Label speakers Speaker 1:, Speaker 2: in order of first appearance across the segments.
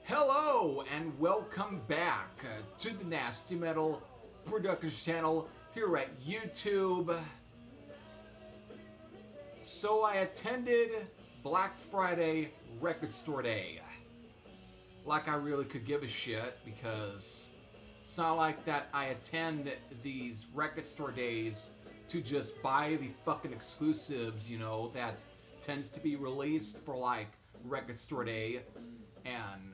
Speaker 1: Hello and welcome back to the Nasty Metal Productions channel here at YouTube. So I attended Black Friday Record Store Day. Like I really could give a shit, because it's not like that I attend these record store days to just buy the fucking exclusives, you know, that tends to be released for like Record Store Day. And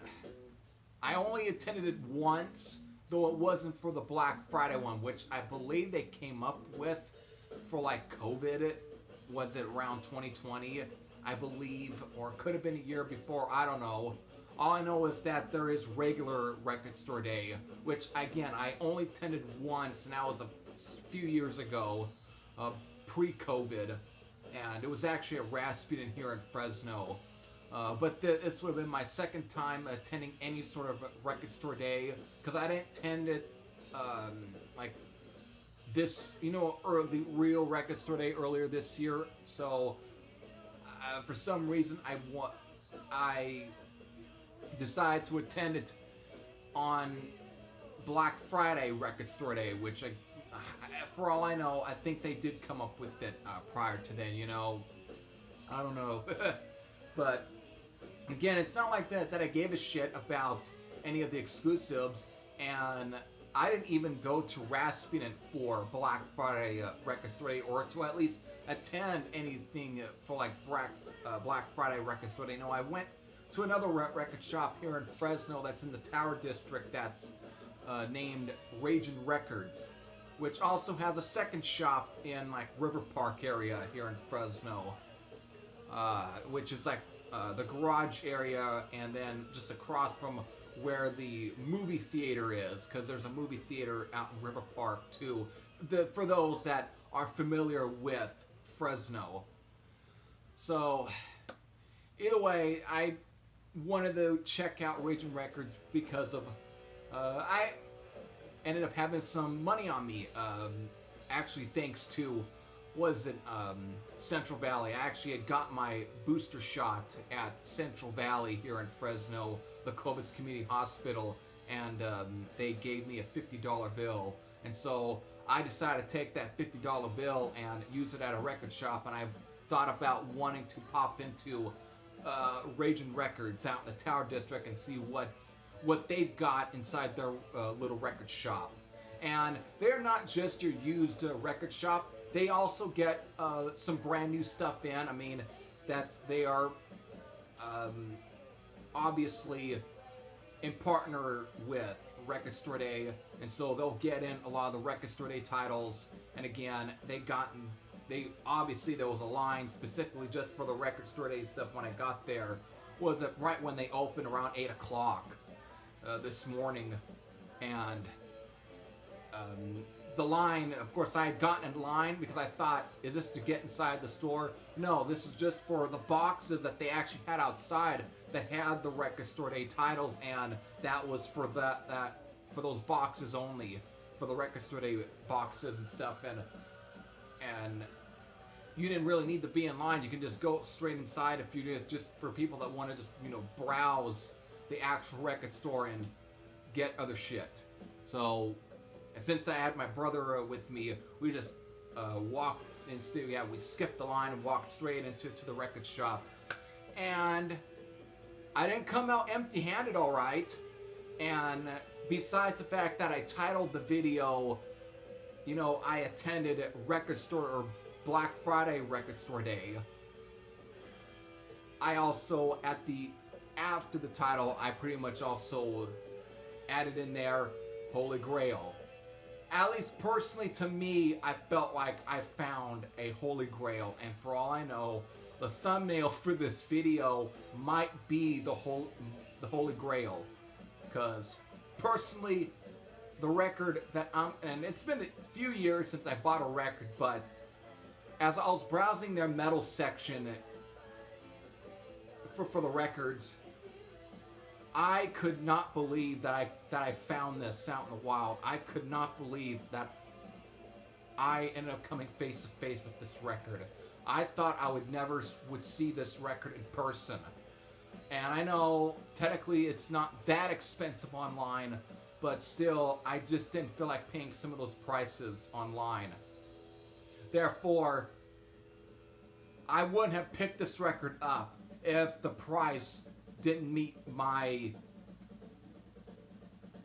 Speaker 1: I only attended it once, though it wasn't for the Black Friday one, which I believe they came up with for like COVID. Was it around 2020, I believe, or it could have been a year before, I don't know. All I know is that there is regular Record Store Day, which again, I only attended once, and that was a few years ago, pre-COVID, and it was actually at Rasputin here in Fresno. But this would have been my second time attending any sort of record store day, because I didn't attend it like this, you know, or the real record store day earlier this year. So for some reason, I decided to attend it on Black Friday Record Store Day, which for all I know, I think they did come up with it prior to then. You know, I don't know. But again, it's not like that I gave a shit about any of the exclusives, and I didn't even go to Rasputin for Black Friday Record Store Day, or to at least attend anything for like Black Friday Record Store Day. No, I went to another record shop here in Fresno that's in the Tower District that's named Ragin Records, which also has a second shop in like River Park area here in Fresno. Which is like the garage area, and then just across from where the movie theater is, because there's a movie theater out in River Park too, for those that are familiar with Fresno. So either way, I wanted to check out Ragin Records because of I ended up having some money on me, actually thanks to Central Valley. I actually had got my booster shot at Central Valley here in Fresno, the Clovis Community Hospital, and they gave me a $50 bill. And so I decided to take that $50 bill and use it at a record shop, and I've thought about wanting to pop into Ragin Records out in the Tower District and see what they've got inside their little record shop. And they're not just your used record shop. They also get some brand new stuff in. I mean, they are obviously in partner with Record Store Day, and so they'll get in a lot of the Record Store Day titles. And again, obviously there was a line specifically just for the Record Store Day stuff when I got there. Was it right when they opened around 8 o'clock this morning, and the line, of course, I had gotten in line because I thought, is this to get inside the store? No, this was just for the boxes that they actually had outside that had the Record Store Day titles, and that was for for those boxes only, for the Record Store Day boxes and stuff. And you didn't really need to be in line. You can just go straight inside if you just for people that want to just, you know, browse the actual record store and get other shit. So since I had my brother with me, we just walked instead. Yeah, we skipped the line and walked straight into the record shop. And I didn't come out empty-handed, all right. And besides the fact that I titled the video, you know, I attended Record Store or Black Friday Record Store Day, I also after the title, I pretty much also added in there Holy Grail. At least personally to me, I felt like I found a Holy Grail, and for all I know, the thumbnail for this video might be the Holy Grail, because personally, the record that and it's been a few years since I bought a record, but as I was browsing their metal section for the records, I could not believe that I found this out in the wild. I could not believe that I ended up coming face to face with this record. I thought I would never see this record in person. And I know technically it's not that expensive online, but still, I just didn't feel like paying some of those prices online. Therefore, I wouldn't have picked this record up if the price didn't meet my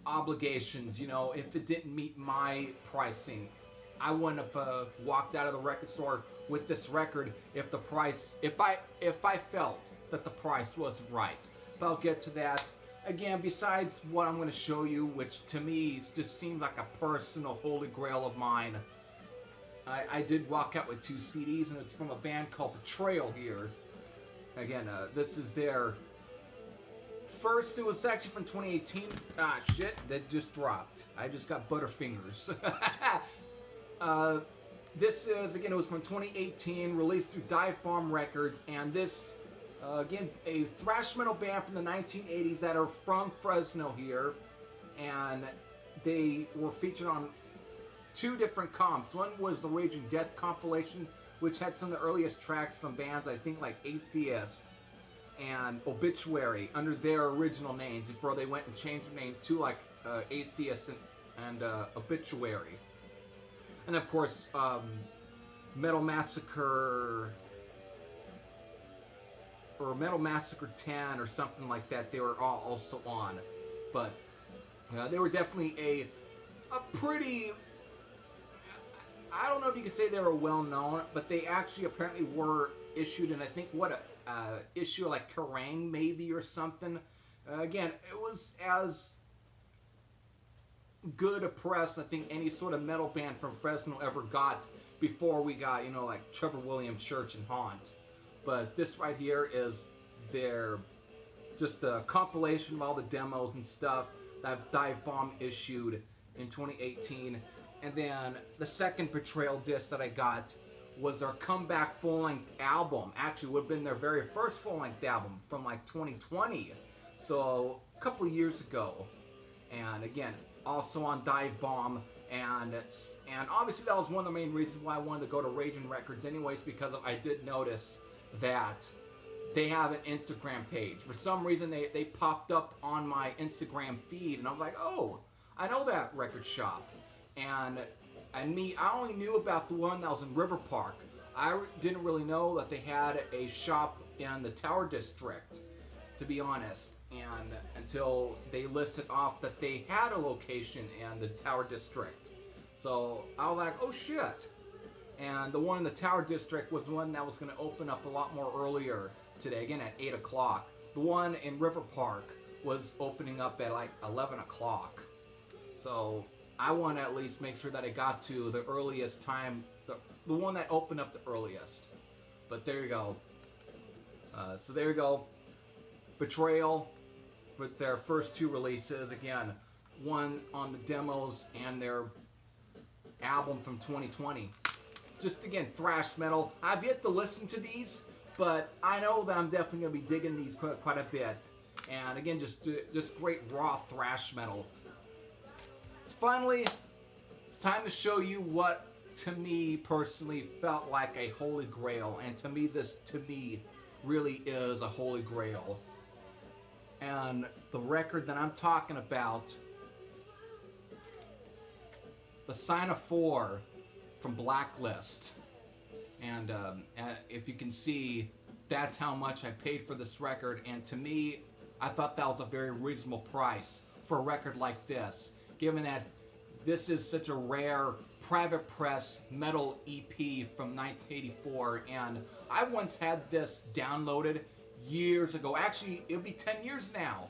Speaker 1: obligations, you know, if it didn't meet my pricing. I wouldn't have walked out of the record store with this record if the price, if I felt that the price wasn't right. But I'll get to that. Again, besides what I'm going to show you, which to me just seemed like a personal holy grail of mine, I did walk out with 2 CDs, and it's from a band called Betrayal here. Again, this is their first, it was actually from 2018. Ah, shit, that just dropped. I just got butterfingers. This is, again, it was from 2018, released through Dive Bomb Records, and this, again, a thrash metal band from the 1980s that are from Fresno here, and they were featured on 2 different comps. One was the Raging Death compilation, which had some of the earliest tracks from bands, I think, like Atheist and Obituary, under their original names, before they went and changed their names to, like, Atheist and Obituary. And, of course, Metal Massacre, or Metal Massacre 10, or something like that, they were all also on. But they were definitely a pretty, I don't know if you could say they were well-known, but they actually apparently were issued in, I think, what, issue like Kerrang! Maybe, or something. Again, it was as good a press, I think, any sort of metal band from Fresno ever got before we got, you know, like Trevor Williams, Church, and Haunt. But this right here is their, just a compilation of all the demos and stuff that Dive Bomb issued in 2018. And then the second Betrayal disc that I got was their comeback full-length album. Actually, would have been their very first full-length album from like 2020. So, a couple of years ago. And again, also on Dive Bomb. And obviously that was one of the main reasons why I wanted to go to Ragin Records anyways, because I did notice that they have an Instagram page. For some reason, they popped up on my Instagram feed, and I was like, oh, I know that record shop. And I only knew about the one that was in River Park. I didn't really know that they had a shop in the Tower District, to be honest. And until they listed off that they had a location in the Tower District. So I was like, oh shit. And the one in the Tower District was one that was going to open up a lot more earlier today, again at 8 o'clock. The one in River Park was opening up at like 11 o'clock. So I want to at least make sure that I got to the earliest time, the one that opened up the earliest. But there you go. So there you go. Betrayal, with their first 2 releases. Again, one on the demos and their album from 2020. Just, again, thrash metal. I've yet to listen to these, but I know that I'm definitely going to be digging these quite a bit. And again, just great raw thrash metal. Finally, it's time to show you what, to me, personally felt like a holy grail. And to me, this, really is a holy grail. And the record that I'm talking about, The Sign of 4 from Blacklist. And if you can see, that's how much I paid for this record. And to me, I thought that was a very reasonable price for a record like this, given that this is such a rare private press metal EP from 1984. And I once had this downloaded years ago. Actually, it'll be 10 years now,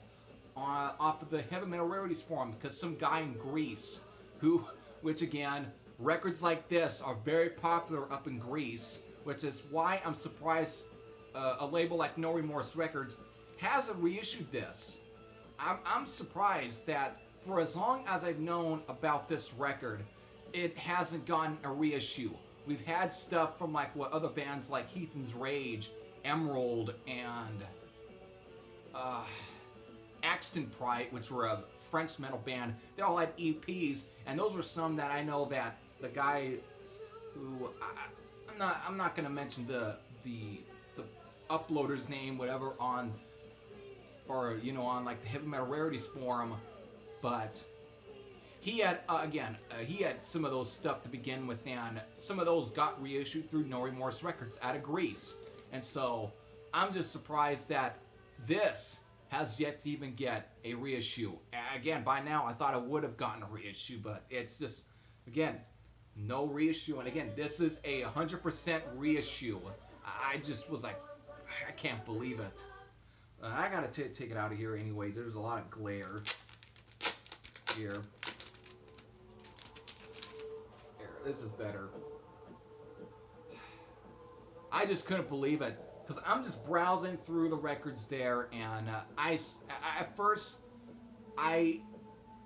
Speaker 1: off of the Heavy Metal Rarities forum, because some guy in Greece, which again, records like this are very popular up in Greece, which is why I'm surprised a label like No Remorse Records hasn't reissued this. I'm surprised that for as long as I've known about this record, it hasn't gotten a reissue. We've had stuff from like what other bands like Heathen's Rage, Emerald, and Axton Pride, which were a French metal band. They all had EPs, and those were some that I know that the guy who I'm not gonna mention the uploader's name, whatever, on or you know, on like the Heavy Metal Rarities forum, but he had he had some of those stuff to begin with, and some of those got reissued through No Remorse Records out of Greece, and so I'm just surprised that this has yet to even get a reissue. Again, by now I thought it would have gotten a reissue, but it's just, again, no reissue. And again, this is a 100% reissue. I just was like, I can't believe it. I gotta take it out of here anyway. There's a lot of glare here. There, this is better. I just couldn't believe it. Because I'm just browsing through the records there, and at first I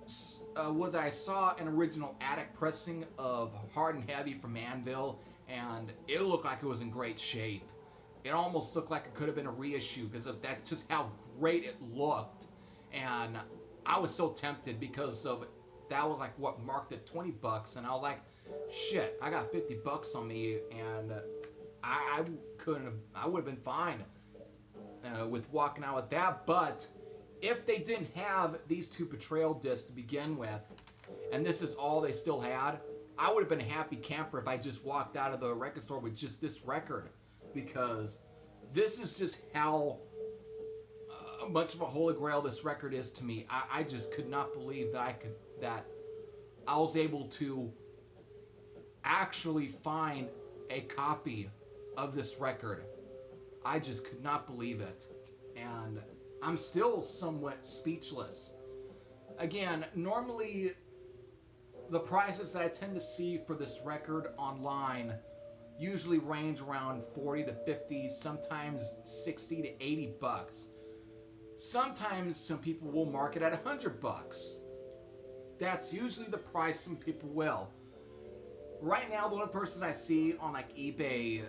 Speaker 1: saw an original attic pressing of Hard and Heavy from Anvil, and it looked like it was in great shape. It almost looked like it could have been a reissue because that's just how great it looked, and I was so tempted because of that was like what marked at $20, and I was like, shit, I got $50 on me, and I would have been fine with walking out with that. But if they didn't have these two Betrayal discs to begin with, and this is all they still had, I would have been a happy camper if I just walked out of the record store with just this record, because this is just how much of a holy grail this record is to me. I just could not believe that I was able to actually find a copy of this record. I just could not believe it, and I'm still somewhat speechless. Again, normally the prices that I tend to see for this record online usually range around 40 to 50, sometimes 60 to 80 bucks. Sometimes some people will mark it at $100. That's usually the price some people will. Right now, the only person I see on like eBay,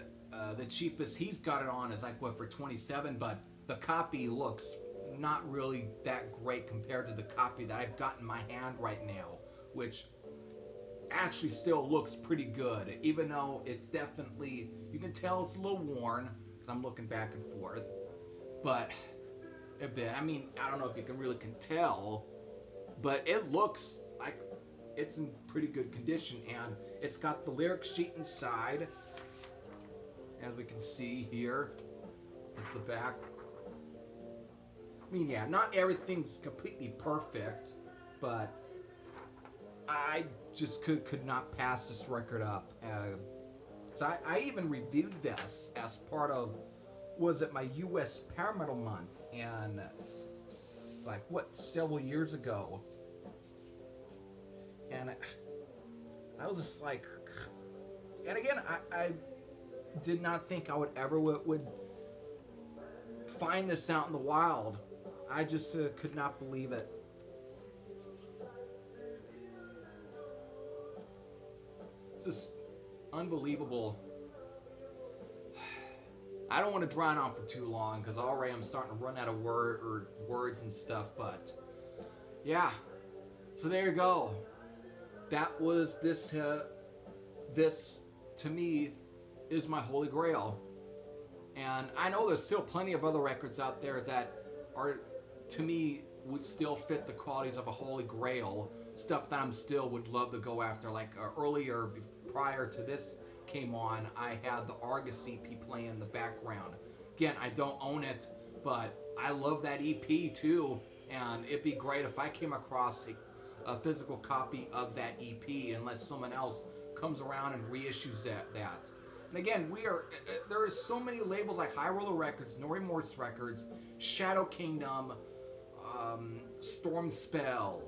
Speaker 1: the cheapest he's got it on is like what, for 27, but the copy looks not really that great compared to the copy that I've got in my hand right now, which actually still looks pretty good, even though it's definitely, you can tell it's a little worn because I'm looking back and forth, but a bit. I mean, I don't know if you can tell, but it looks like it's in pretty good condition, and it's got the lyric sheet inside, as we can see here. That's the back. I mean, yeah, not everything's completely perfect, but I just could not pass this record up. So I even reviewed this as part of, was it my US Power Metal Month, and like what, several years ago, and I was just like, and again, I did not think I would ever would find this out in the wild. I just could not believe it. It's just unbelievable. I don't want to drone on for too long because already I'm starting to run out of words and stuff, but yeah. So there you go. That was this. This to me is my holy grail, and I know there's still plenty of other records out there that are, to me, would still fit the qualities of a holy grail. Stuff that I'm still would love to go after. Like earlier, prior to this came on, I had the Argus EP playing in the background. Again, I don't own it, but I love that EP too, and it'd be great if I came across a physical copy of that EP, unless someone else comes around and reissues that. And again, there is so many labels like High Roller Records, No Remorse Records, Shadow Kingdom, Storm Spell,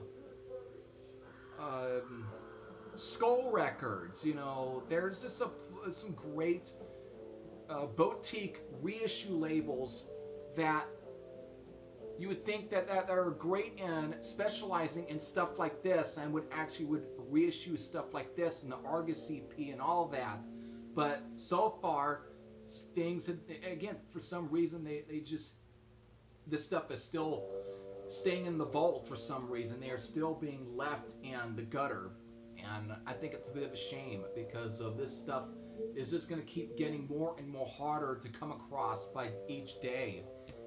Speaker 1: Skull Records. You know, there's just some great boutique reissue labels that you would think that are great in specializing in stuff like this, and would reissue stuff like this and the Argus EP and all that. But so far, things, again, for some reason, they just, this stuff is still staying in the vault for some reason. They are still being left in the gutter. And I think it's a bit of a shame, because of this stuff is just going to keep getting more and more harder to come across by each day.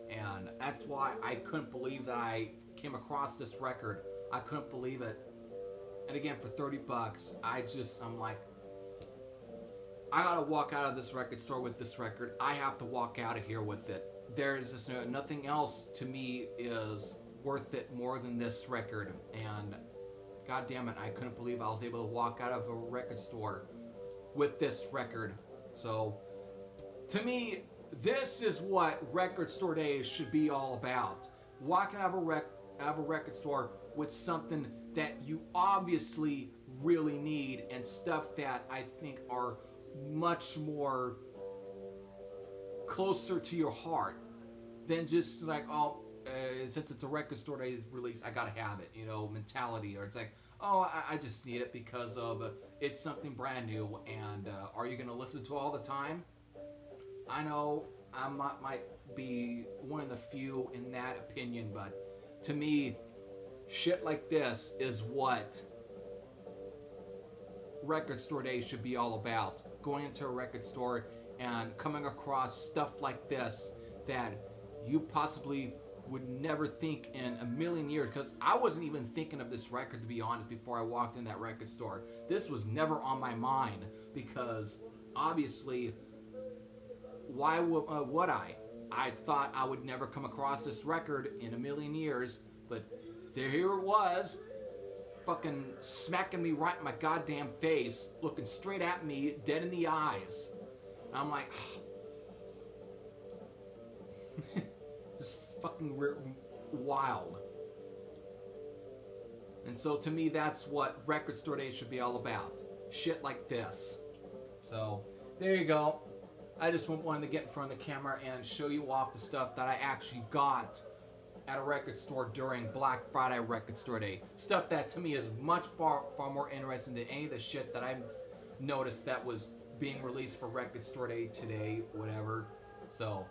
Speaker 1: And that's why I couldn't believe that I came across this record. I couldn't believe it. And again, for 30 bucks, I'm like, I gotta walk out of this record store with this record. I have to walk out of here with it. There's just nothing else to me is worth it more than this record. And god damn it, I couldn't believe I was able to walk out of a record store with this record. So, to me, this is what record store days should be all about. Walking out of a record store with something that you obviously really need and stuff that I think are much more closer to your heart than just like, oh, since it's a record store day release, I gotta have it, mentality. Or it's like, oh, I just need it because of it's something brand new, and are you gonna listen to it all the time? I know I might be one of the few in that opinion, but to me, shit like this is what record store days should be all about. Going into a record store and coming across stuff like this that you possibly would never think in a million years, because I wasn't even thinking of this record, to be honest, before I walked in that record store. This was never on my mind, because obviously, why would I? I thought I would never come across this record in a million years, but here it was, fucking smacking me right in my goddamn face, looking straight at me, dead in the eyes. And I'm like, just fucking wild. And so to me, that's what record store days should be all about. Shit like this. So, there you go. I just wanted to get in front of the camera and show you off the stuff that I actually got at a record store during Black Friday record store day. Stuff that to me is much far more interesting than any of the shit that I've noticed that was being released for record store day today, whatever. So,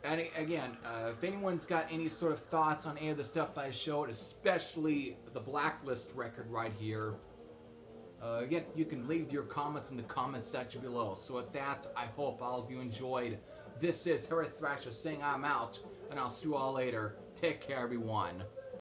Speaker 1: and again, if anyone's got any sort of thoughts on any of the stuff that I showed, especially the Blacklist record right here, again, you can leave your comments in the comments section below. So with that, I hope all of you enjoyed. This is Harry Thrasher saying I'm out, and I'll see you all later. Take care, everyone.